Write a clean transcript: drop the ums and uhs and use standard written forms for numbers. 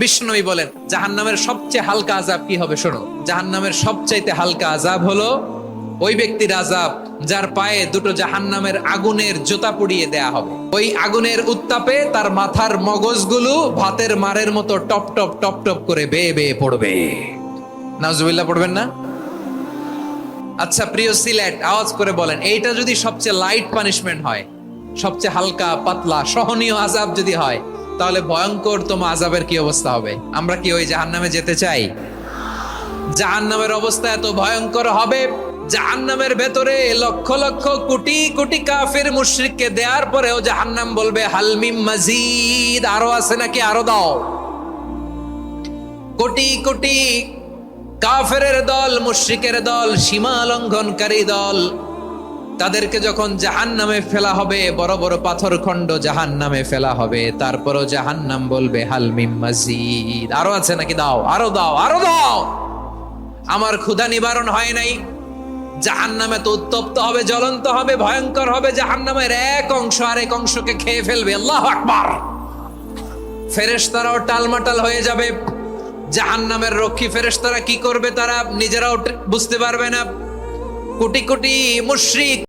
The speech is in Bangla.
বিষ্ণুই বলেন জাহান্নামের সবচেয়ে হালকা আযাব কি হবে শোনো। জাহান্নামের সবচাইতে হালকা আযাব হলো ওই ব্যক্তির আযাব যার পায়ে দুটো জাহান্নামের আগুনের জুতা পুড়িয়ে দেয়া হবে। ওই আগুনের উত্তাপে তার মাথার মগজগুলো ভাতের মারের মতো টপ টপ টপ টপ করে বেয়ে বেয়ে পড়বে। নাউজুবিল্লাহ পড়বেন না? আচ্ছা প্রিয় সিলেট, আওয়াজ করে বলেন এইটা যদি সবচেয়ে লাইট পানিশমেন্ট হয়, সবচেয়ে হালকা পাতলা সহনীয় আযাব যদি হয়, তাহলে ভয়ঙ্কর তোমার আযাবের কি অবস্থা হবে? আমরা কি ওই জাহান্নামে যেতে চাই? জাহান্নামের অবস্থা এত ভয়ঙ্কর হবে, জাহান্নামের ভেতরে লক্ষ লক্ষ কোটি কোটি কাফির মুশরিককে দেওয়ার পরেও জাহান্নাম বলবে হালমিম মাজিদ, আরো আছে নাকি, আরো দাও। কোটি কোটি কাফেরের দল, মুশরিকের দল, সীমা লঙ্ঘনকারী দল, তাদেরকে যখন জাহান্নামে ফেলা হবে, বড় বড় পাথর খণ্ড জাহান্নামে ফেলা হবে, তারপরও জাহান্নাম বলবে হাল মিম মাজিদ, আরো আছে নাকি, দাও, আরো দাও, আরো দাও। আমার ক্ষুধা নিবারণ হয় নাই। জাহান্নামে তো উত্তপ্ত হবে, জ্বলন্ত হবে, ভয়ঙ্কর হবে। জাহান্নামের এক অংশ আরেক অংশকে খেয়ে ফেলবে। আল্লাহু আকবার। ফেরেশতারাও টালমাটাল হয়ে যাবে। জাহান্নামের রক্ষী ফেরেশতারা কি করবে তারা নিজেরাও বুঝতে পারবে না। কোটি কোটি মুশরিক